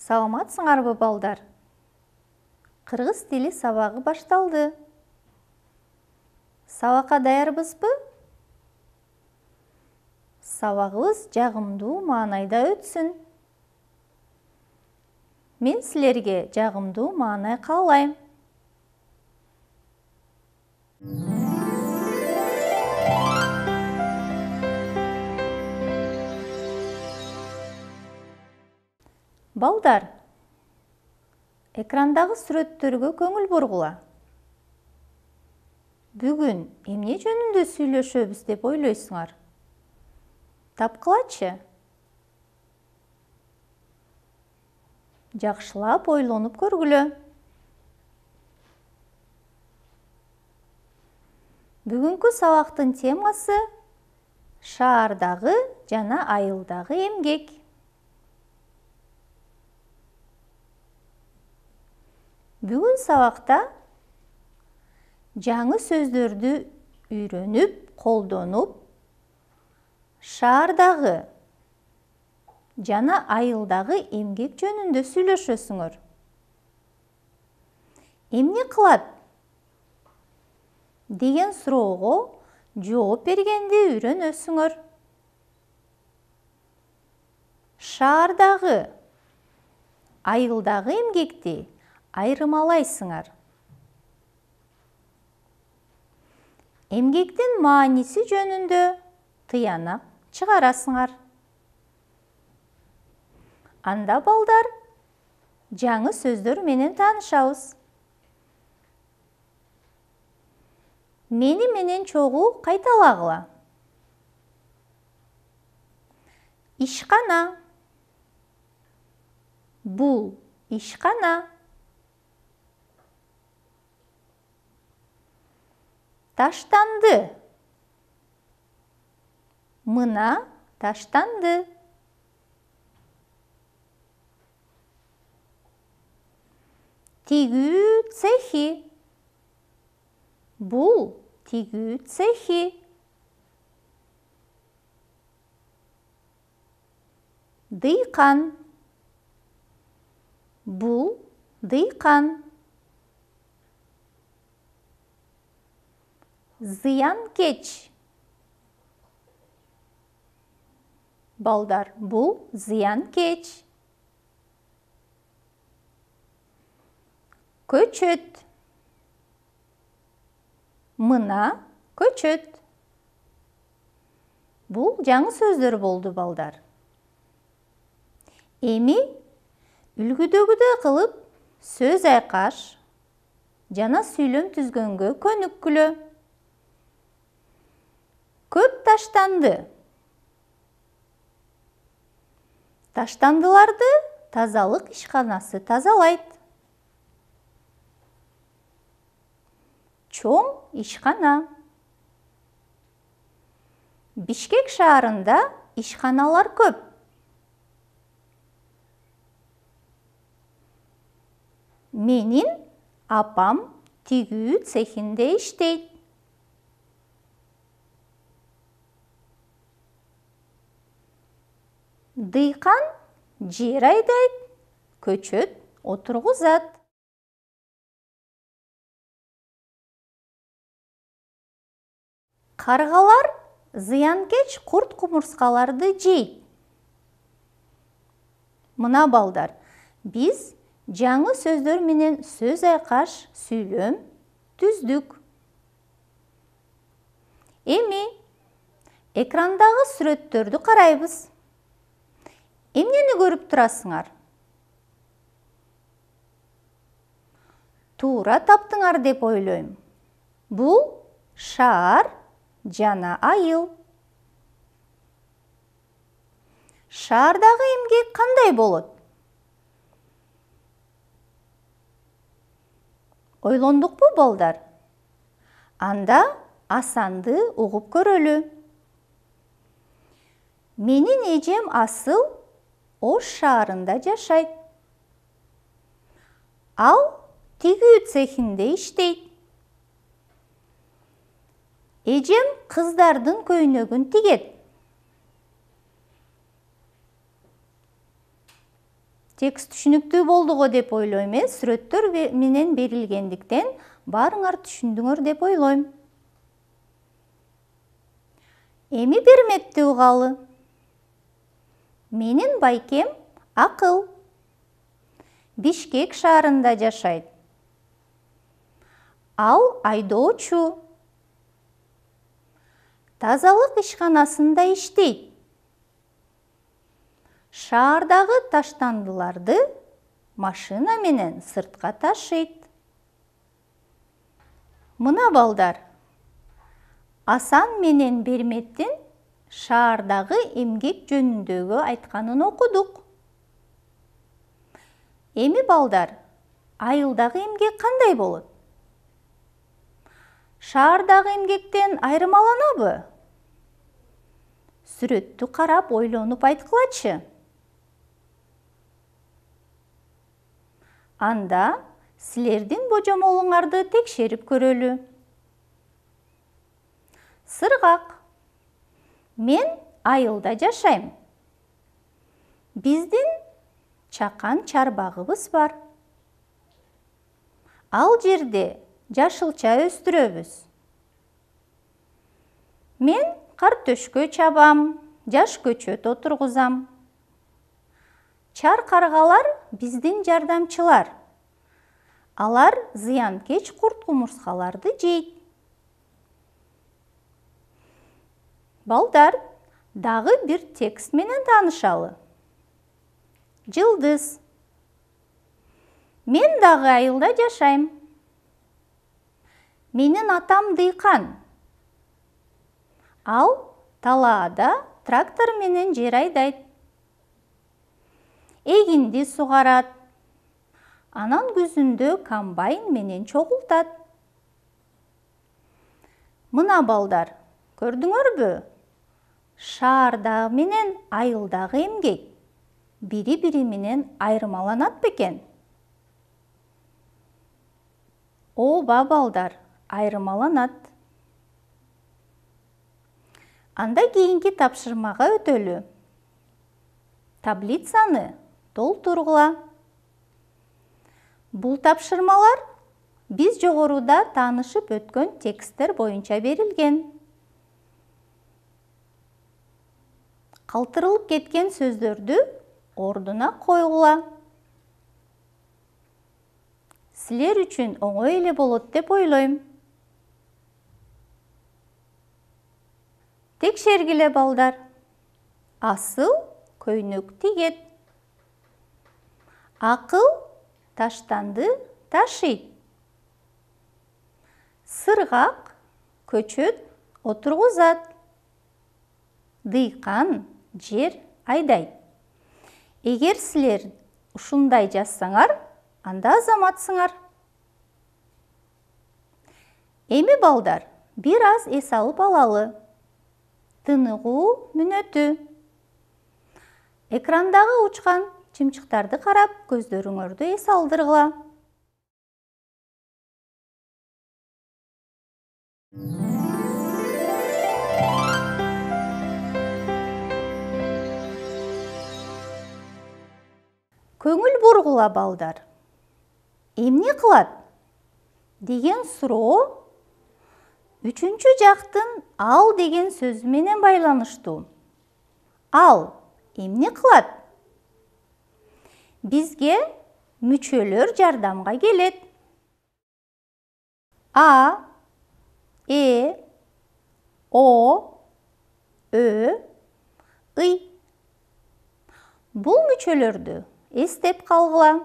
Саламатсыңарбы балдар? Кыргыз тили сабагы башталды. Сабакка даярбызбы? Сабагыбыз жагымдуу маанайда өтсүн. Мен силерге жагымдуу маанай каалайм. Балдар, экрандагы сүрөттөргө көңүл бургула. Бүгүн эмне жөнүндө сүйлөшөбүз деп ойлойсуңар? Тапкылачы. Жакшылап ойлонуп көргүлө. Бүгүнкү сабактын темасы шаардагы жана айылдагы эмгек. Бүгүн сабакта жаңы сөздөрдү үйрөнүп, колдонуп, шаардагы жана айылдагы эмгек жөнүндө сүйлөшөсүңөр. Эмне кылат деген суроого жооп бергенди үйрөнөсүңөр. Шаардагы, айылдагы эмгекти айырмалайсыңар. Эмгектин мааниси жөнүндө тыянак чыгарасыңар. Анда балдар, жаңы сөздөр менен таанышабыз. Мени менен чогуу кайталагыла. Ишкана. Бул ишкана. Таштанды. Мына таштанды. Тигүү цехи. Бул тигүү цехи. Дыйкан. Бул дыйкан. Зыянкеч. Балдар, бул зыянкеч. Көчөт. Мына көчөт. Бул жаңы сөздөр болду балдар. Эми үлгүдөгүдөй кылып сөз айкаш жана сүйлөм түзгөнгө көнүккүлө. Көп таштанды. Таштандыларды тазалык ишканасы тазалайт. Чоң ишкана. Бишкек шаарында ишканалар көп. Менин апам тигүү цехинде иштейт. Дыйкан жер айдайт, көчөт отургузат. Каргалар зыянкеч курт-кумурскаларды жейт. Мына балдар, биз жаңы сөздөр менен сөз айкаш сүйлөм түздүк. Эми экрандагы сүрөттөрдү карайбыз. Эмнени көрүп турасыңар? Туура таптыңар деп ойлойм. Бул шаар жана айыл. Шаардагы эмгек кандай болот? Ойлондукпу балдар? Анда асанды угуп көрөлү. Менин эжем Асыл Ош шаарында жашайт. Ал тигүү цехинде иштейт. Эжем кыздардын көйнөгүн тигет. Текст түшүнүктүү болду го деп ойлойм. Сүрөттөр менен берилгендиктен баарыңар түшүндүңөр деп ойлойм. Эми бермекти угалы. Менин байкем Акыл. Бишкек шаарында жашайт. Ал айдоочу. Тазалык ишканасында иштейт. Шаардагы таштандыларды машина менен сыртка ташыйт. Мына балдар, Асан менен Берметтин шаардагы эмгек жөнүндөгү айтканын окудук. Эми балдар, айылдагы эмгек кандай болот? Шаардагы эмгектен айырмаланабы? Сүрөттү карап ойлонуп айткылачы. Анда силердин божомолуңарды текшерип көрөлү. Сыргак. Мен айылда жашайм. Биздин чакан чарбагыбыз бар. Ал жерде жашылча өстүрөбүз. Мен картөшкө чабам, жаш көчөт отургузам. Чар каргалар биздин жардамчылар. Алар зыянкеч курт-кумурскаларды жейт. Балдар, дагы бир текст менен таанышалы. Жылдыз. Мен дагы айылда жашайм. Менин атам дыйкан. Ал талаада трактор менен жер айдайт. Эгинди сугарат. Анан күзүндө комбайн менен чогултат. Мына балдар, көрдүңөрбү? Шаардагы менен айылдагы эмгек бири-бири менен айырмаланат бекен? Ооба балдар, айырмаланат. Анда кийинки тапшырмага өтөлү. Таблицаны толтургула. Бул тапшырмалар биз жогоруда таанышып өткөн тексттер боюнча берилген. Калтырылып кеткен сөздөрдү ордуна койгула. Силер үчүн оңой эле болот деп ойлойм. Текшергиле балдар. Асыл көйнөк тигет. Акыл таштанды ташыйт. Сыргак көчөт отургузат. Дыйкан жер айдайт. Эгер силер ушундай жазсаңар, анда азаматсыңар. Эми балдар, бир аз эс алып алалы. Тыныгуу мүнөтү. Экрандагы учкан чымчыктарды карап, көздөрүңөрдү эс алдыргыла. Көңүл бургула балдар. Эмне кылат? Деген суроо үчүнчү жактын ал деген сөзү менен байланыштуу. Ал эмне кылат? Бизге мүчөлөр жардамга келет. А, Э, О, Ö, Ый. Бул мүчөлөрдү эстеп калгыла.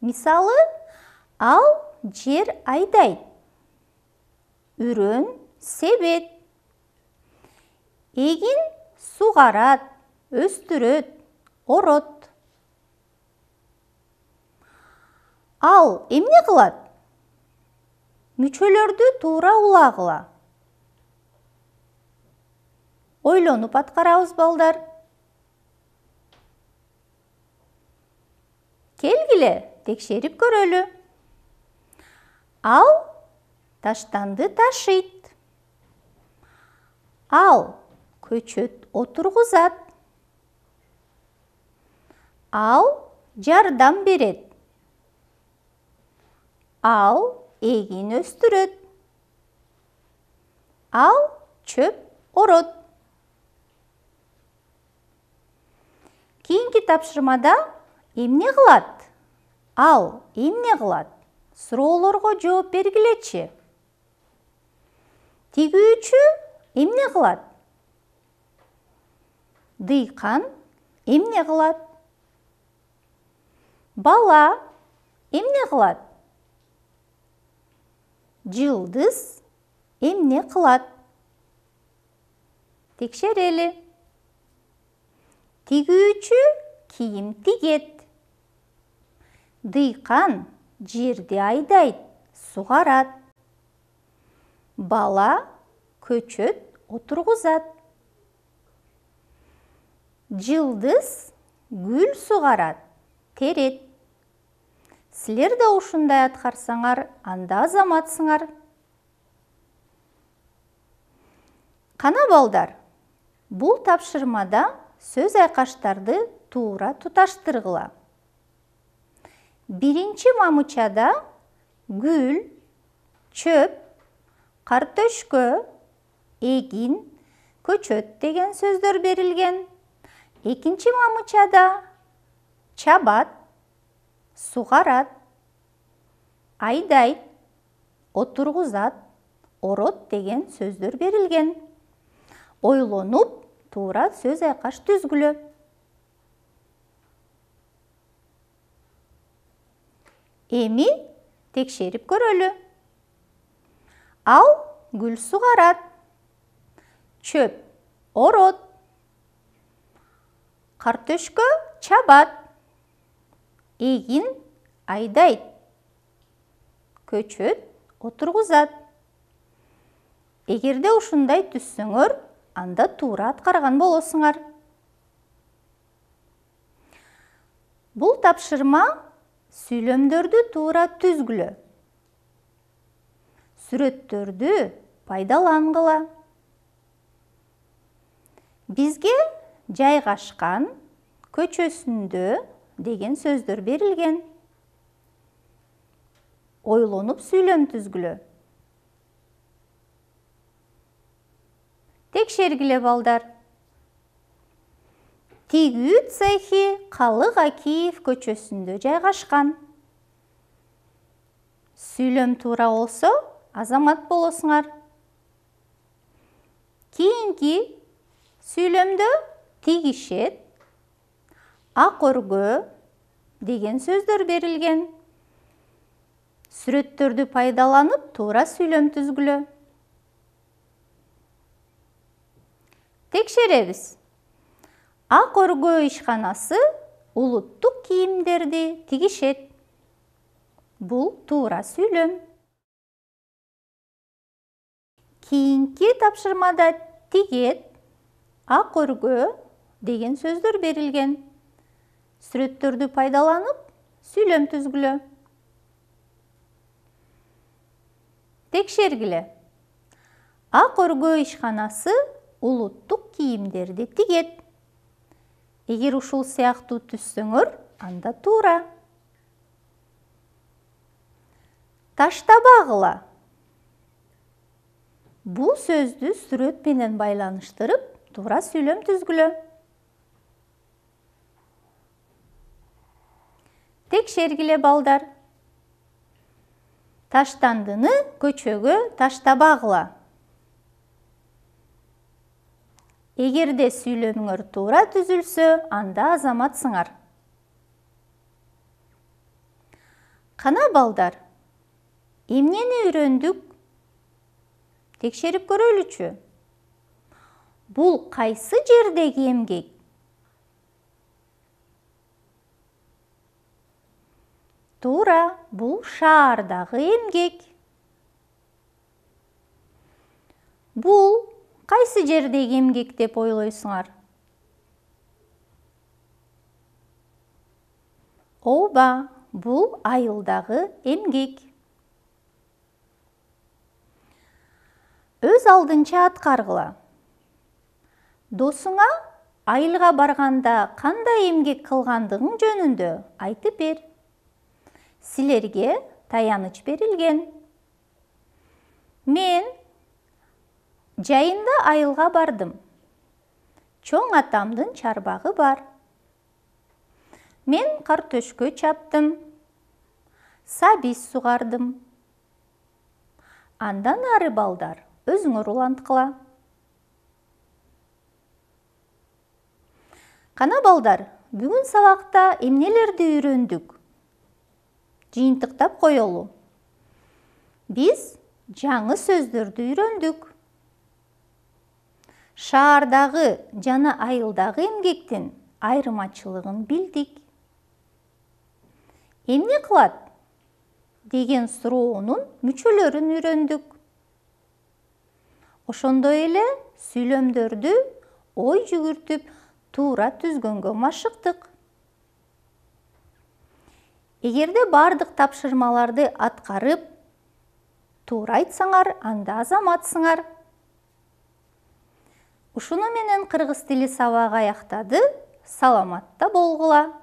Мисалы, ал жер айдайт. Үрөн себет. Эгин сугарат, өстүрөт, орот. Ал эмне кылат? Мүчөлөрдү туура улагыла. Ойлонуп аткарабыз балдар. Келгиле, текшерип көрөлү. Ал таштанды ташыйт. Ал көчөт отургузат. Ал жардам берет. Ал эгин өстүрөт. Ал чөп орот. Кийинки тапшырмада эмне кылат? Ал эмне кылат? Суроолорго жооп бергилечи. Тигүүчү эмне кылат? Дыйкан эмне кылат? Бала эмне кылат? Жылдыз эмне кылат? Текшерели. Тигүүчү кийим тигет. Дыйкан жерди айдайт, сугарат. Бала көчөт отургузат. Жылдыз гүл сугарат, терет. Силер да ушундай аткарсаңар, анда азаматсыңар. Кана балдар, бул тапшырмада сөз айкаштарды туура туташтыргыла. Биринчи мамычада гүл, чөп, картөшкө, эгин, көчөт деген сөздөр берилген. Экинчи мамычада чабат, сугарат, айдайт, отургузат, орот деген сөздөр берилген. Ойлонуп, туура сөз айкаш түзгүлө. Эми текшерип көрөлү. Ал гүл сугарат, чөп орот, картөшкө чабат, эгин айдайт, көчөт отургузат. Эгерде ушундай түзсөңөр, анда туура аткарган болосуңар. Бул тапшырма сүйлөмдөрдү туура түзгүлө. Сүрөттөрдү пайдалангыла. Бизге жайгашкан, көчөсүндө деген сөздөр берилген. Ойлонуп сүйлөм түзгүлө. Текшергиле балдар. Тигүү цехи Калык Акиев көчөсүндө жайгашкан. Сүйлөм туура болсо, азамат болосуңар. Кийинки сүйлөмдө тигишет, ак өргө деген сөздөр берилген. Сүрөттөрдү пайдаланып, туура сүйлөм түзгүлө. Текшеребиз. Ак өргө ишканасы улуттук кийимдерди тигишет. Бул туура сүйлөм. Кийинки тапшырмада тигет, ак өргө деген сөздөр берилген. Сүрөттөрдү пайдаланып, сүйлөм түзгүлө. Текшергиле. Ак өргө ишканасы улуттук кийимдерди тигет. Эгер ушул сыяктуу түзсөңөр, анда туура. Таштабагыла. Бул сөздү сүрөт менен байланыштырып, туура сүйлөм түзгүлө. Текшергиле балдар. Таштандыны көчөгө таштабагыла. Эгерде сүйлөмүңөр туура түзүлсө, анда азаматсыңар. Кана балдар, эмнени үйрөндүк? Текшерип көрөлүчү. Бул кайсы жердеги эмгек? Туура, бул шаардагы эмгек. Бул кайсы жердеги эмгек деп ойлойсуңар? Ооба, бул айылдагы эмгек. Өз алдынча аткаргыла. Досуңа айылга барганда кандай эмгек кылгандыгың жөнүндө айтып бер. Силерге таяныч берилген. Мен жайында айылга бардым. Чоң атамдын чарбагы бар. Мен картөшкө чаптым. Сабиз сугардым. Андан ары балдар, өзүңөр уланткыла. Кана балдар, бүгүн сабакта эмнелерди үйрөндүк? Жыйынтыктап коелу. Биз жаңы сөздөрдү үйрөндүк. Шаардагы жана айылдагы эмгектин айырмачылыгын билдик. Эмне кылат деген суроонун мүчөлөрүн үйрөндүк. Ошондой эле сүйлөмдөрдү ой жүгүртүп туура түзгөнгө машыктык. Эгерде бардык тапшырмаларды аткарып, туура айтсаңар, анда азаматсыңар. Ушуну менен кыргыз тили сабагы аяктады. Саламатта болгула.